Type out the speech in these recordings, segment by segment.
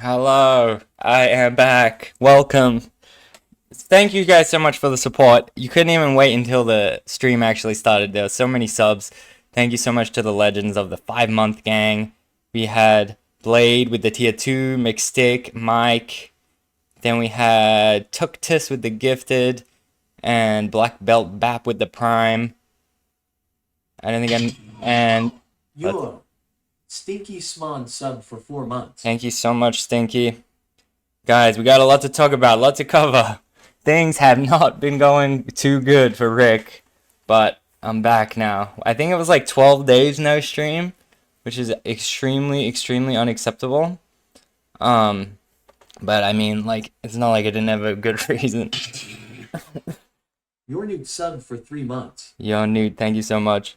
Hello, I am back. Welcome. Thank you guys so much for the support. You couldn't even wait until the stream actually started. There were so many subs. Thank you so much to the legends of the 5 month gang. We had Blade with the tier 2, McStick, Mike. Then we had Tuktis with the gifted, and Black Belt Bap with the prime. I don't think and Yulo, Stinky Swan sub for 4 months. thank you so much, Stinky. Guys, we got a lot to talk about, a lot to cover. Things have not been going too good for Rick, but I'm back now. I think it was like 12 days no stream, which is extremely unacceptable. But I mean, like, it's not like I didn't have a good reason. Your new sub for 3 months. Yo, Nude, thank you so much.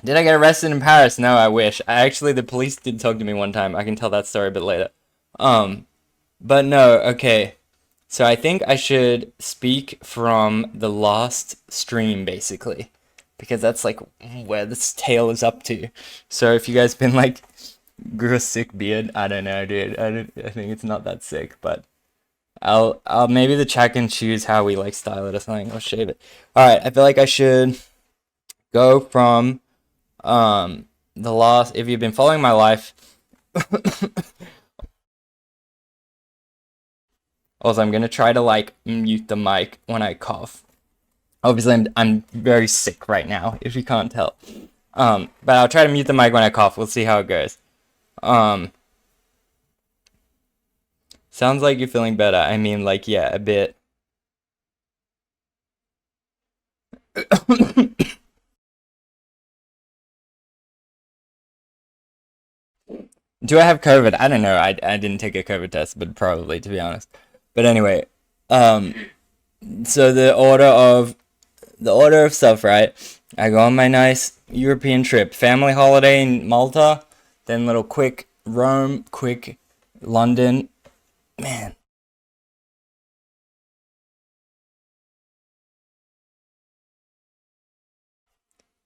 Did I get arrested in Paris? No, I wish. The police did talk to me one time. I can tell that story a bit later. But no, okay. So I think I should speak from the last stream, basically, because that's like where this tale is up to. So if you guys been like, grew a sick beard, I don't know, dude. I think it's not that sick, but I'll maybe the chat can choose how we like style it or something. I'll shave it. All right, I feel like I should go from the last. If you've been following my life. Also, I'm gonna try to like mute the mic when I cough. Obviously, I'm very sick right now, if you can't tell. But I'll try to mute the mic when I cough. We'll see how it goes. Sounds like you're feeling better. I mean, like, yeah, a bit. Do I have COVID? I don't know. I didn't take a COVID test, but probably, to be honest. But anyway, so the order of stuff, right? I go on my nice European trip, family holiday in Malta, then little quick Rome, quick London. Man.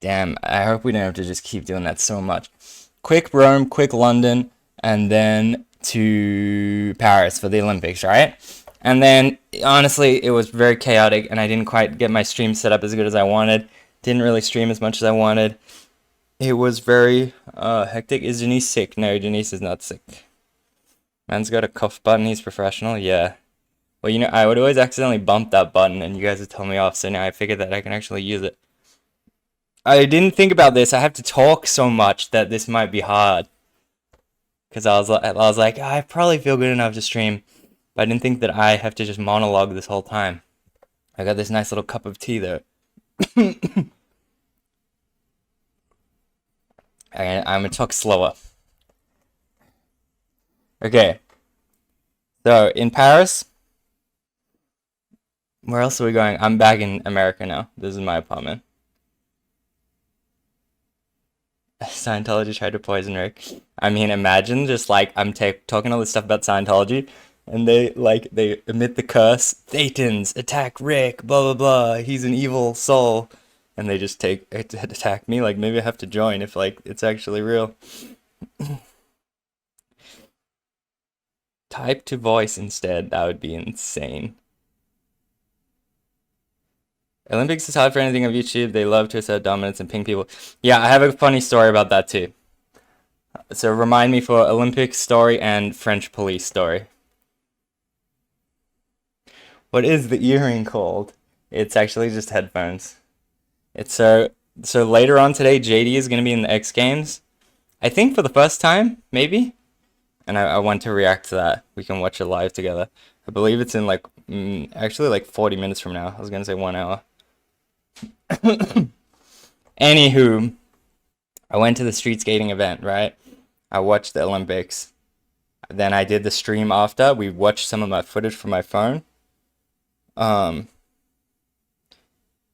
Damn, I hope we don't have to just keep doing that so much. Quick Rome, quick London, and then to Paris for the Olympics, right? And then, honestly, it was very chaotic, and I didn't quite get my stream set up as good as I wanted. Didn't really stream as much as I wanted. It was very hectic. Is Denise sick? No, Denise is not sick. Man's got a cough button. He's professional. Yeah. Well, I would always accidentally bump that button, and you guys would tell me off, so now I figured that I can actually use it. I didn't think about this. I have to talk so much that this might be hard. Because I was like, I probably feel good enough to stream. But I didn't think that I have to just monologue this whole time. I got this nice little cup of tea, though. I'm gonna talk slower. Okay. So, in Paris, where else are we going? I'm back in America now. This is my apartment. Scientology tried to poison Rick. I mean, imagine just like I'm talking all this stuff about Scientology, and they emit the curse, Thetans attack Rick, blah blah blah. He's an evil soul, and they just attack me. Like maybe I have to join if like it's actually real. Type to voice instead. That would be insane. Olympics is hard for anything of YouTube. They love to assert dominance and ping people. Yeah, I have a funny story about that too. So remind me for Olympics story and French police story. What is the earring called? It's actually just headphones. It's so later on today, JD is gonna be in the X Games. I think for the first time, maybe. And I want to react to that. We can watch it live together. I believe it's in like actually like 40 minutes from now. I was gonna say 1 hour. Anywho, I went to the street skating event, right? I watched the Olympics. Then I did the stream after. We watched some of my footage from my phone.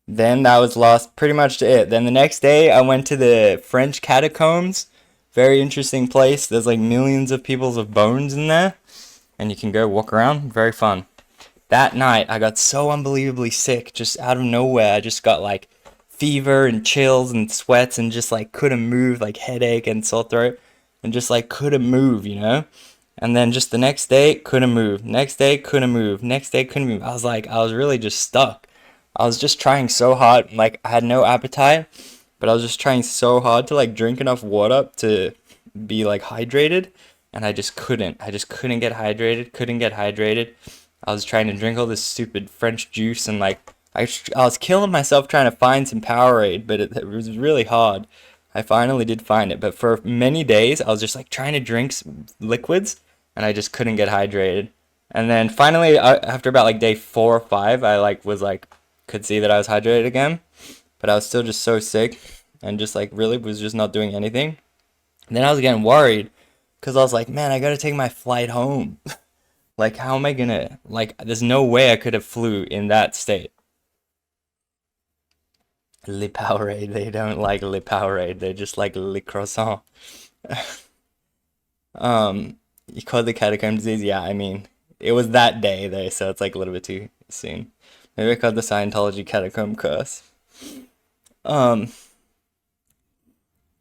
Then that was lost pretty much to it. Then the next day I went to the French catacombs. Very interesting place. There's like millions of people's of bones in there. And you can go walk around. Very fun. That night I got so unbelievably sick just out of nowhere. I just got like fever and chills and sweats and just like couldn't move, like headache and sore throat. and just like couldn't move, you know? And then just the next day, couldn't move. Next day, couldn't move. Next day, couldn't move. I was like, I was really just stuck. I was just trying so hard. Like, I had no appetite, but I was just trying so hard to like drink enough water to be like hydrated. And I just couldn't. I just couldn't get hydrated. Couldn't get hydrated. I was trying to drink all this stupid French juice and like, I was killing myself trying to find some Powerade, but it was really hard. I finally did find it, but for many days I was just like trying to drink liquids and I just couldn't get hydrated. And then finally, after about like day 4 or 5, I like was like could see that I was hydrated again, but I was still just so sick and just like really was just not doing anything. And then I was getting worried because I was like, man, I gotta take my flight home. Like, how am I gonna like? There's no way I could have flew in that state. Le Powerade, they don't like Le Powerade. They just like Le Croissant. You called the catacomb disease? Yeah, I mean, it was that day though, so it's like a little bit too soon. Maybe I called the Scientology catacomb curse. Um,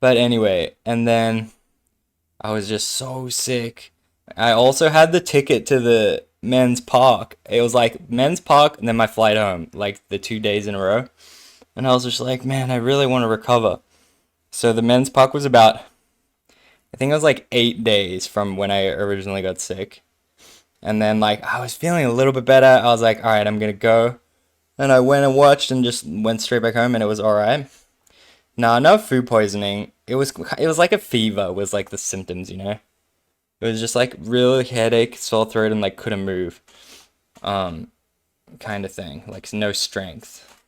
but anyway, and then I was just so sick. I also had the ticket to the men's park. It was like men's park and then my flight home, like the 2 days in a row. And I was just like, man, I really want to recover. So the men's park was about, I think it was like 8 days from when I originally got sick. And then like I was feeling a little bit better. I was like, all right, I'm gonna go. And I went and watched and just went straight back home and it was all right. Nah, no food poisoning. It was like a fever was like the symptoms, you know. It was just like really headache, sore throat, and like couldn't move, um, kind of thing. Like no strength.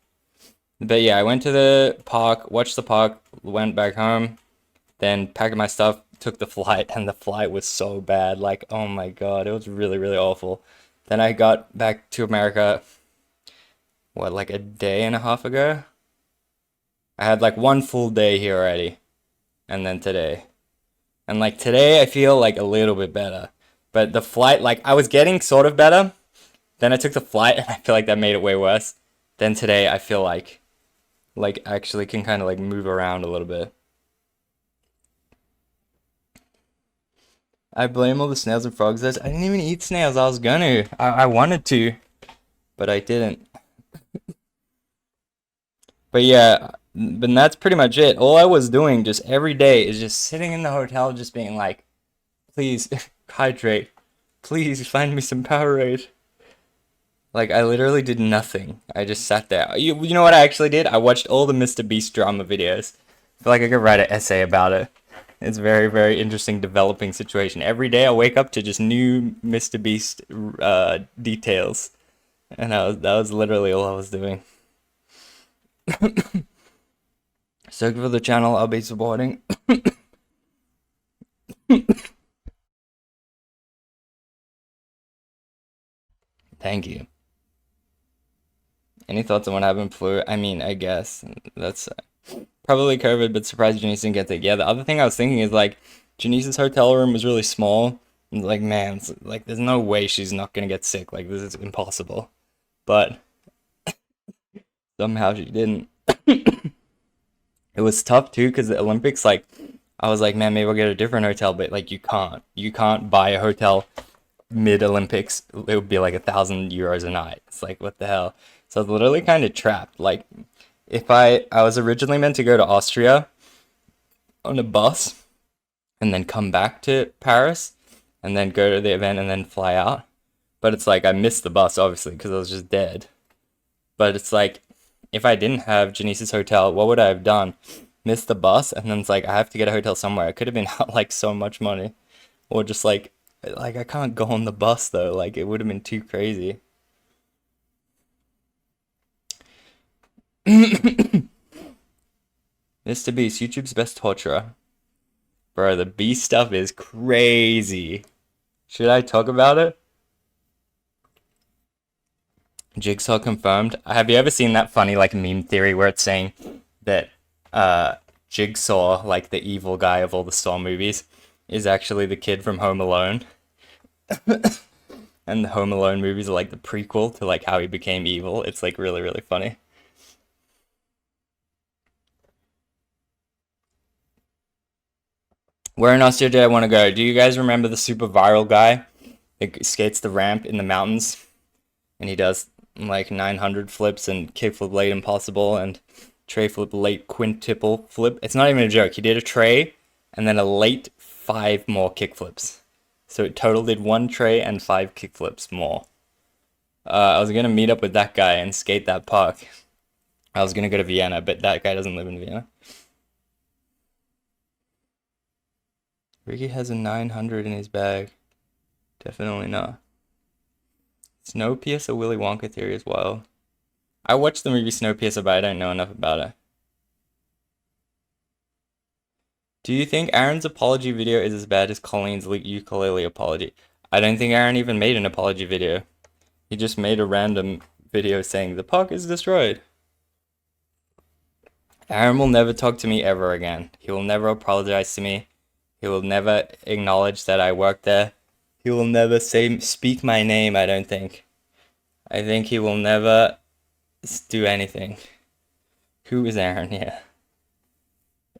But yeah, I went to the park, watched the park, went back home, then packed my stuff, took the flight, and the flight was so bad. Like, oh my God, it was really, really awful. Then I got back to America, what, like a day and a half ago? I had like one full day here already, and then today. And like today, I feel like a little bit better. But the flight, like I was getting sort of better. Then I took the flight, and I feel like that made it way worse. Then today, I feel like actually can kind of like move around a little bit. I blame all the snails and frogs. I didn't even eat snails. I was gonna. I wanted to, but I didn't. But yeah, but that's pretty much it. All I was doing just every day is just sitting in the hotel, just being like, please hydrate. Please find me some Powerade. Like I literally did nothing. I just sat there. You know what I actually did? I watched all the Mr. Beast drama videos. I feel like I could write an essay about it. It's very, very interesting developing situation. Every day I wake up to just new Mr. Beast details. And that was literally all I was doing. So for the channel, I'll be supporting. Thank you. Any thoughts on what happened flu? I mean, I guess that's probably COVID, but surprised Janice didn't get sick. Yeah, the other thing I was thinking is like Janice's hotel room was really small. And like, man, like there's no way she's not gonna get sick. Like this is impossible. But somehow she didn't. It was tough too because the Olympics, like, I was like, man, maybe I'll get a different hotel, but like you can't. You can't buy a hotel mid-Olympics. It would be like €1,000 a night. It's like what the hell. So I was literally kind of trapped. Like if I was originally meant to go to Austria on a bus and then come back to Paris and then go to the event and then fly out. But it's like I missed the bus obviously because I was just dead. But it's like if I didn't have Janice's hotel, what would I have done? Missed the bus and then it's like I have to get a hotel somewhere. It could have been out like so much money. Or just like I can't go on the bus though. Like it would have been too crazy. Mr. Beast, YouTube's best torturer. Bro, the Beast stuff is crazy. Should I talk about it? Jigsaw confirmed. Have you ever seen that funny like meme theory where it's saying that Jigsaw, like the evil guy of all the Saw movies, is actually the kid from Home Alone? And the Home Alone movies are like the prequel to like how he became evil. It's like really, really funny. Where in Australia do I want to go? Do you guys remember the super viral guy that skates the ramp in the mountains and he does like 900 flips and kickflip late impossible and tray flip late quintuple flip? It's not even a joke. He did a tray and then a late 5 more kickflips. So it total did 1 tray and 5 kickflips more. I was gonna meet up with that guy and skate that park. I was gonna go to Vienna, but that guy doesn't live in Vienna. Ricky has a 900 in his bag. Definitely not. Snowpiercer Willy Wonka theory is wild. I watched the movie Snowpiercer, but I don't know enough about it. Do you think Aaron's apology video is as bad as Colleen's ukulele apology? I don't think Aaron even made an apology video. He just made a random video saying the park is destroyed. Aaron will never talk to me ever again. He will never apologize to me. He will never acknowledge that I worked there. He will never speak my name, I don't think. I think he will never do anything. Who is Aaron? Yeah.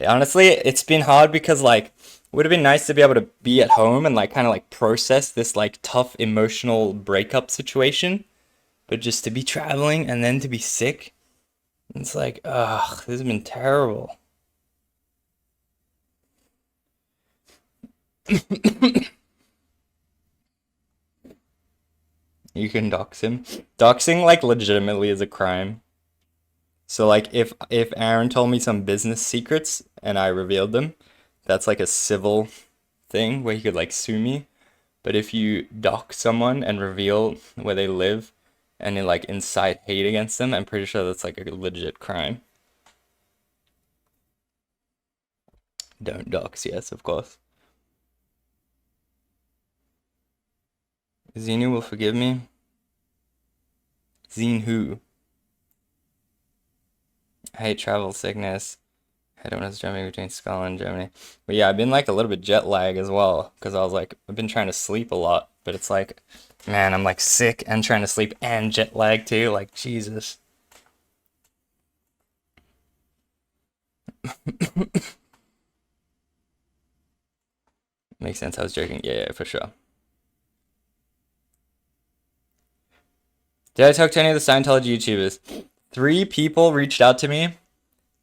Honestly, it's been hard because like it would have been nice to be able to be at home and like kind of like process this like tough emotional breakup situation, but just to be traveling and then to be sick, it's like, ugh, this has been terrible. You can dox him. Doxing like legitimately is a crime. So like if Aaron told me some business secrets and I revealed them, that's like a civil thing where he could like sue me. But if you dox someone and reveal where they live and you like incite hate against them, I'm pretty sure that's like a legit crime. Don't dox, yes, of course. Xenu will forgive me. Zine who? I hate travel sickness. I don't know what's jumping between Scotland and Germany. But yeah, I've been like a little bit jet lag as well. Because I was like, I've been trying to sleep a lot. But it's like, man, I'm like sick and trying to sleep and jet lag too. Like, Jesus. Makes sense. I was joking. Yeah, yeah, for sure. Did I talk to any of the Scientology YouTubers? 3 people reached out to me.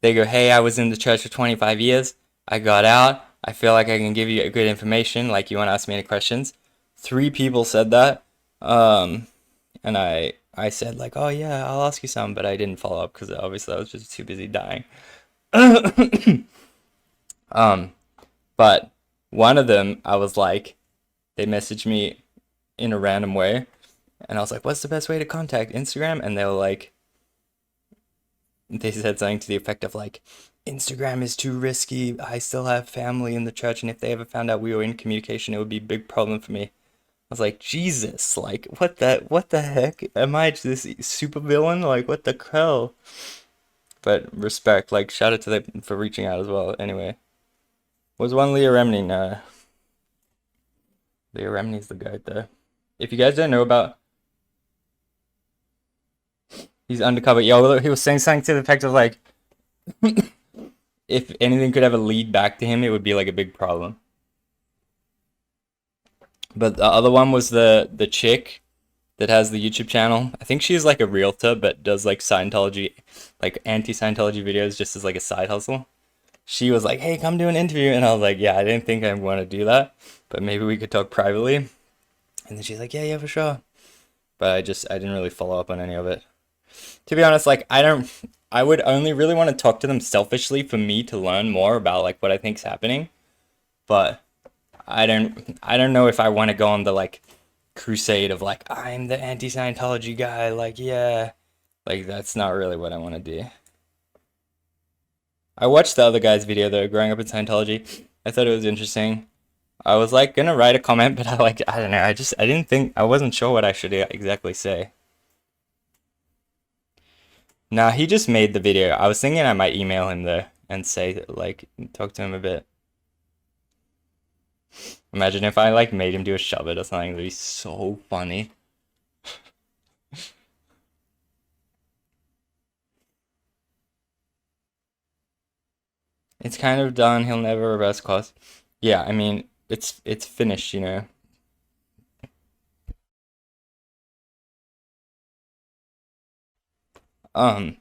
They go, hey, I was in the church for 25 years. I got out. I feel like I can give you good information. Like, you want to ask me any questions? 3 people said that. And I said, like, oh, yeah, I'll ask you some. But I didn't follow up because obviously I was just too busy dying. Um, but one of them, I was like, they messaged me in a random way. And I was like, what's the best way to contact Instagram? And they were like, they said something to the effect of like, Instagram is too risky. I still have family in the church, and if they ever found out we were in communication, it would be a big problem for me. I was like, Jesus, like what the heck? Am I this super villain? Like what the hell? But respect, like shout out to them for reaching out as well. Anyway, was one Leah Remini? No, Leah Remini's the goat though. If you guys don't know about, he's undercover. Yo, he was saying something to the effect of like, if anything could ever lead back to him, it would be like a big problem. But the other one was the chick that has the YouTube channel. I think she's like a realtor, but does like Scientology, like anti-Scientology videos just as like a side hustle. She was like, "Hey, come do an interview," and I was like, "Yeah, I didn't think I want to do that, but maybe we could talk privately." And then she's like, "Yeah, yeah, for sure." But I didn't really follow up on any of it. To be honest, like I would only really want to talk to them selfishly for me to learn more about like what I think's happening. But I don't know if I want to go on the like crusade of like I'm the anti-Scientology guy, like yeah. Like that's not really what I want to do. I watched the other guy's video though, growing up in Scientology. I thought it was interesting. I was like gonna write a comment, but I don't know. I didn't think I wasn't sure what I should exactly say. Nah, he just made the video. I was thinking I might email him though and say like talk to him a bit. Imagine if I like made him do a shove it or something. That'd be so funny. It's kind of done. He'll never reverse course. Yeah, I mean, it's finished, you know. Um,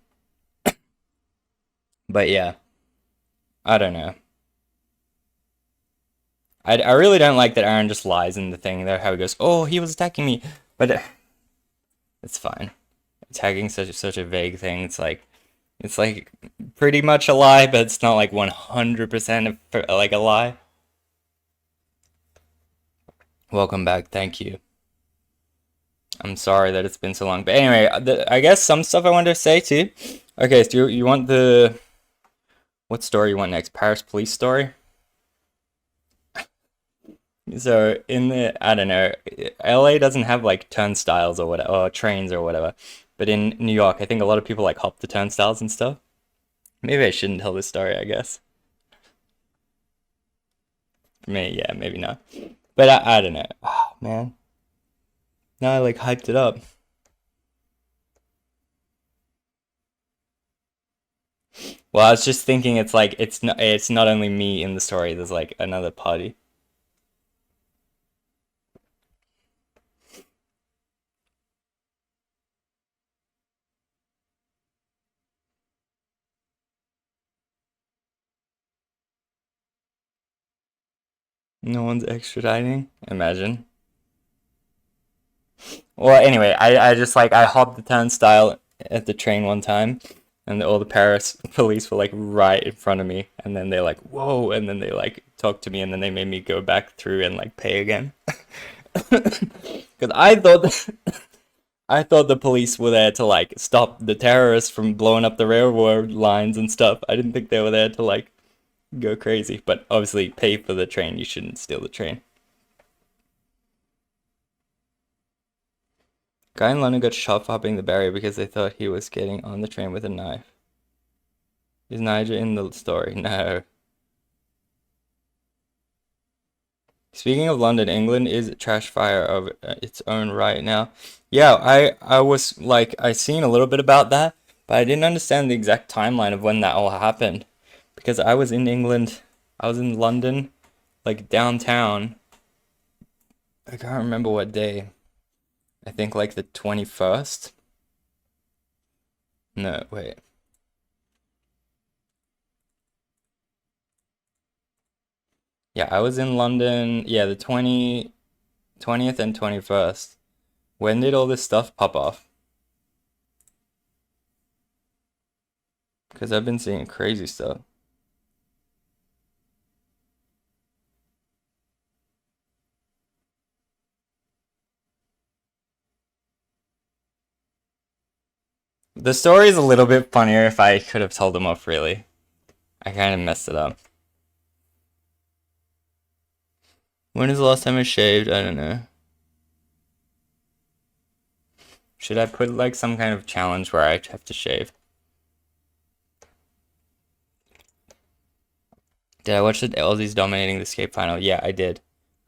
but yeah, I don't know. I really don't like that Aaron just lies in the thing there, how he goes, "Oh, he was attacking me," but it's fine. Attacking such a vague thing. It's like pretty much a lie, but it's not like 100% like a lie. Welcome back. Thank you. I'm sorry that it's been so long. But anyway, I guess some stuff I wanted to say too. Okay, so you want the what story you want next? Paris police story? So in the I don't know, LA doesn't have like turnstiles or whatever, or trains or whatever. But in New York, I think a lot of people like hop the turnstiles and stuff. Maybe I shouldn't tell this story, I guess. Yeah, maybe not. But I don't know. Oh, man. Now I like hyped it up. Well, I was just thinking it's like it's not only me in the story, there's like another party. No one's extraditing. Imagine. Well, anyway, I just like I hopped the turnstile at the train one time, and all the Paris police were like right in front of me, and then they like whoa, and then they like talked to me, and then they made me go back through and like pay again. Because I thought the police were there to like stop the terrorists from blowing up the railroad lines and stuff. I didn't think they were there to like go crazy, but obviously pay for the train. You shouldn't steal the train. Guy in London got shot for hopping the barrier because they thought he was getting on the train with a knife. Is Niger in the story? No. Speaking of London, England is a trash fire of its own right now. Yeah, I was like I seen a little bit about that, but I didn't understand the exact timeline of when that all happened because I was in England, I was in London, like downtown. I can't remember what day. I think like the 21st. No, wait. Yeah, I was in London, yeah, the 20th and 21st. When did all this stuff pop off? Because I've been seeing crazy stuff. The story is a little bit funnier if I could have told them off, really. I kind of messed it up. When is the last time I shaved? I don't know. Should I put like some kind of challenge where I have to shave? Did I watch the Aussies dominating the skate final? Yeah, I did.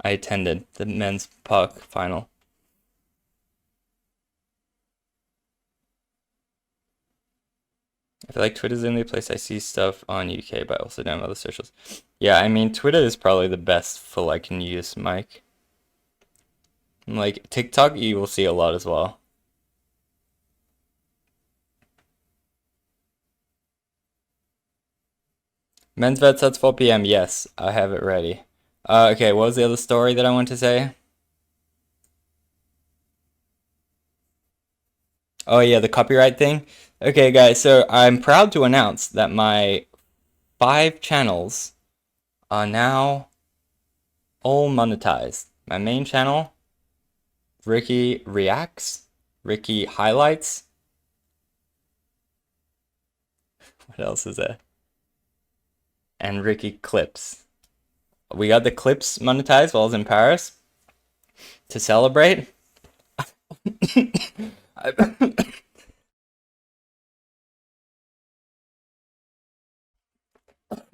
I attended the men's puck final. I feel like Twitter's the only place I see stuff on UK, but I also don't have other socials. Yeah, I mean, Twitter is probably the best for like news, Mike. Like TikTok, you will see a lot as well. Men's vet sets 4 p.m. Yes, I have it ready. Okay, what was the other story that I want to say? Oh yeah, the copyright thing. Okay, guys, so I'm proud to announce that my 5 channels are now all monetized. My main channel, Ricky Reacts, Ricky Highlights. What else is there? And Ricky Clips. We got the clips monetized while I was in Paris to celebrate.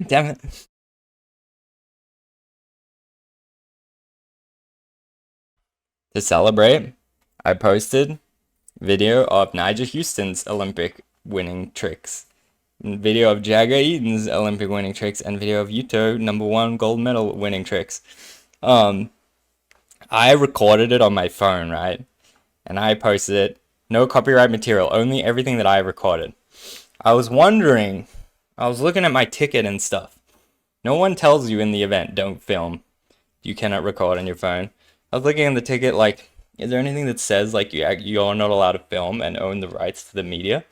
Damn it. To celebrate, I posted video of Nigel Houston's Olympic winning tricks. Video of Jagger Eaton's Olympic winning tricks and video of Yuto #1 gold medal winning tricks. I recorded it on my phone, right? And I posted it. No copyright material, only everything that I recorded. I was wondering, I was looking at my ticket and stuff. No one tells you in the event, don't film. You cannot record on your phone. I was looking at the ticket, like, is there anything that says, like, you're not allowed to film and own the rights to the media?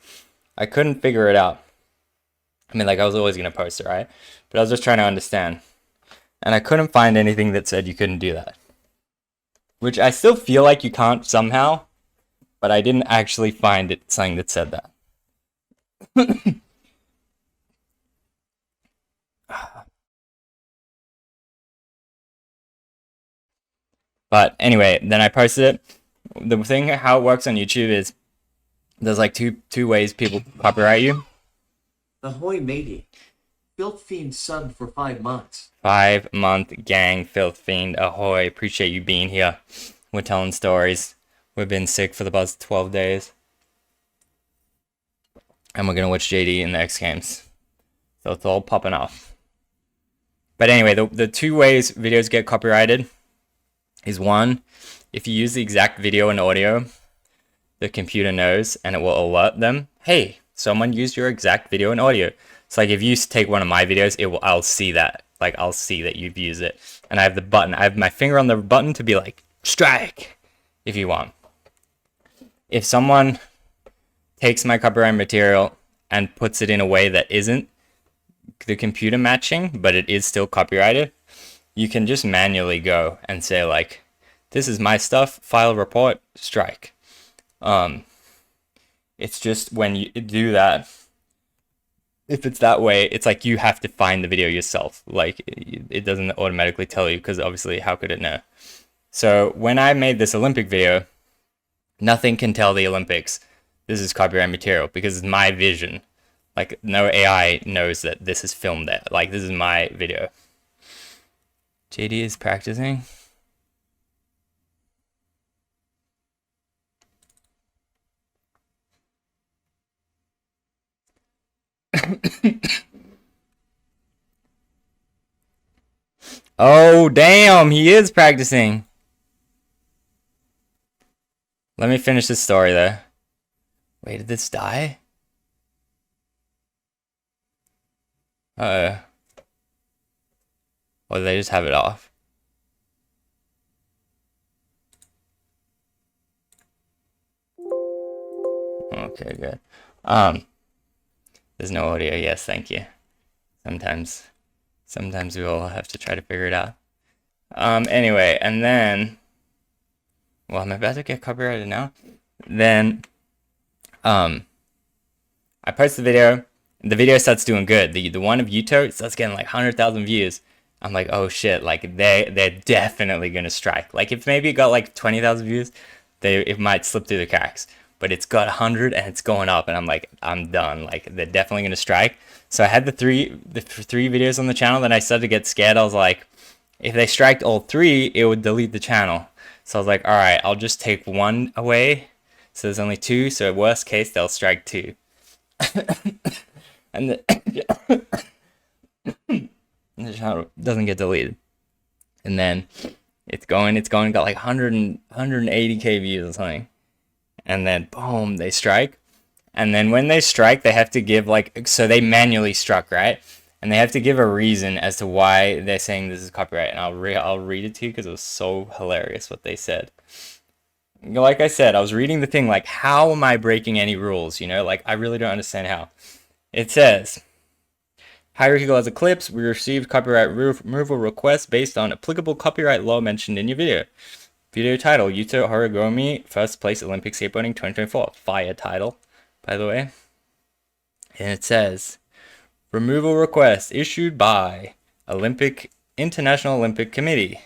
I couldn't figure it out. I mean, like, I was always going to post it, right? But I was just trying to understand. And I couldn't find anything that said you couldn't do that. Which I still feel like you can't somehow, but I didn't actually find it something that said that. But anyway, then I posted it. The thing how it works on YouTube is there's like two ways people copyright you. Ahoy, matey. Filth Fiend subbed for 5 months. 5-month gang, Filth Fiend. Ahoy, appreciate you being here. We're telling stories. We've been sick for the past 12 days. And we're gonna watch JD in the X Games. So it's all popping off. But anyway, the two ways videos get copyrighted is one, if you use the exact video and audio, the computer knows and it will alert them, hey, someone used your exact video and audio. So like if you take one of my videos, I'll see that. Like I'll see that you've used it. And I have the button. I have my finger on the button to be like, strike, if you want. If someone takes my copyright material and puts it in a way that isn't the computer matching, but it is still copyrighted, you can just manually go and say like, this is my stuff, file report, strike. It's just when you do that, if it's that way, it's like you have to find the video yourself. Like it doesn't automatically tell you because obviously how could it know? So when I made this Olympic video, nothing can tell the Olympics this is copyright material because it's my vision. Like no AI knows that this is filmed there. Like this is my video. JD is practicing. Oh, damn, he is practicing. Let me finish this story, though. Wait, did this die? Uh-oh. Or did they just have it off? Okay, good. There's no audio. Yes, thank you. Sometimes we all have to try to figure it out. Anyway, and then, well, I'm about to get copyrighted now. Then, I post the video. The video starts doing good. The one of Yuto starts getting like 100,000 views. I'm like, oh shit! Like they're definitely gonna strike. Like if maybe it got like 20,000 views, it might slip through the cracks. But it's got 100 and it's going up, and I'm like, I'm done. Like they're definitely gonna strike. So I had the three videos on the channel. Then I started to get scared. I was like, if they striked all three, it would delete the channel. So I was like, all right, I'll just take one away. So there's only two. So worst case, they'll strike two. And the channel doesn't get deleted. And then it's going, got like 180k views or something. And then boom, they strike. And then when they strike, they have to give like, so they manually struck, right? And they have to give a reason as to why they're saying this is copyright. And I'll read it to you because it was so hilarious what they said. Like I said, I was reading the thing like, how am I breaking any rules? You know, like I really don't understand how. It says, hi rickyglaser clips, we received copyright removal requests based on applicable copyright law mentioned in your video. Video title, Yuto Horigome, first place Olympic skateboarding 2024. Fire title, by the way. And it says, removal request issued by International Olympic Committee.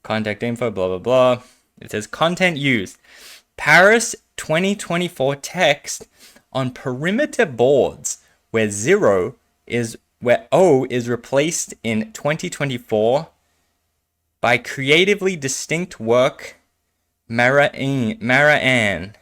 Contact info, blah, blah, blah. It says content used. Paris 2024 text on perimeter boards where O is replaced in 2024 by creatively distinct work Mara-Ann.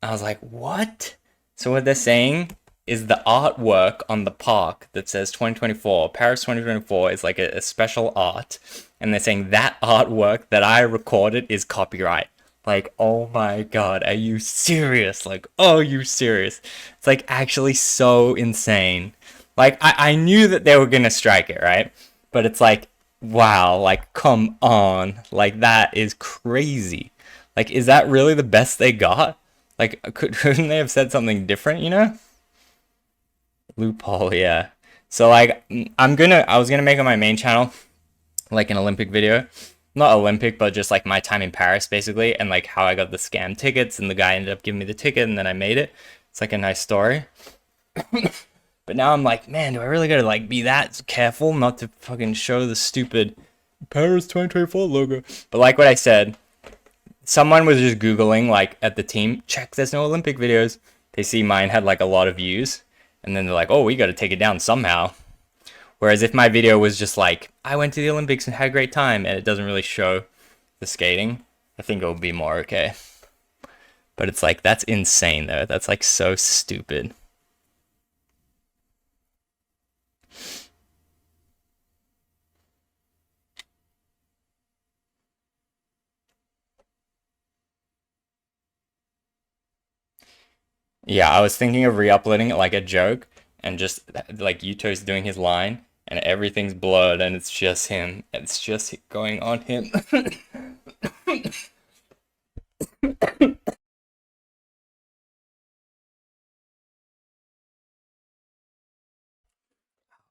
I was like, what? So what they're saying is the artwork on the park that says 2024, Paris 2024 is like a special art. And they're saying that artwork that I recorded is copyright. Like, oh my God, are you serious? Like, oh, you serious? It's like actually so insane. Like, I knew that they were gonna strike it, right? But it's like, wow, like, come on. Like, that is crazy. Like, is that really the best they got? Like, couldn't they have said something different, you know? Loophole, yeah. So like I was gonna make on my main channel like an Olympic video. Not Olympic, but just like my time in Paris basically, and like how I got the scam tickets and the guy ended up giving me the ticket and then I made it. It's like a nice story. But now I'm like, man, do I really gotta like be that careful not to fucking show the stupid Paris 2024 logo? But like what I said, someone was just Googling like at the team, check there's no Olympic videos. They see mine had like a lot of views, and then they're like, oh, we gotta take it down somehow. Whereas if my video was just like, I went to the Olympics and had a great time, and it doesn't really show the skating, I think it would be more okay. But it's like, that's insane though. That's like so stupid. Yeah, I was thinking of re-uploading it like a joke and just like Yuto's doing his line and everything's blurred and it's just him. It's just going on him.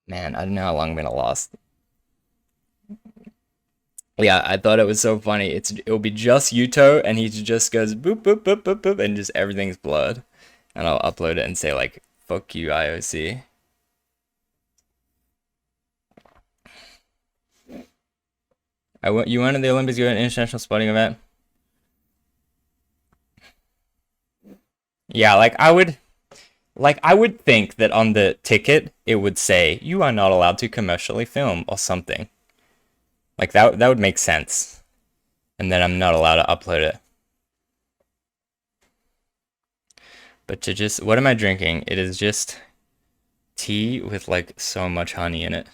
Man, I don't know how long I'm gonna last. Yeah, I thought it was so funny. It'll be just Yuto and he just goes boop boop boop boop boop and just everything's blurred. And I'll upload it and say like, fuck you, IOC. You went to the Olympics, you went to an international sporting event. Yeah, I would think that on the ticket it would say you are not allowed to commercially film or something. Like that would make sense. And then I'm not allowed to upload it. But to just what am I drinking? It is just tea with like so much honey in it.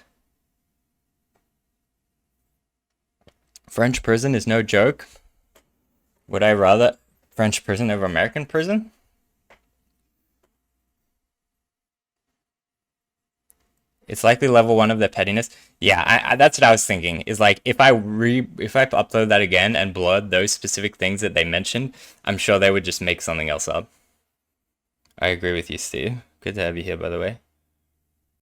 French prison is no joke. Would I rather French prison over American prison? It's likely level one of the pettiness. Yeah, that's what I was thinking. Is like if I upload that again and blurred those specific things that they mentioned, I'm sure they would just make something else up. I agree with you, Steve. Good to have you here, by the way.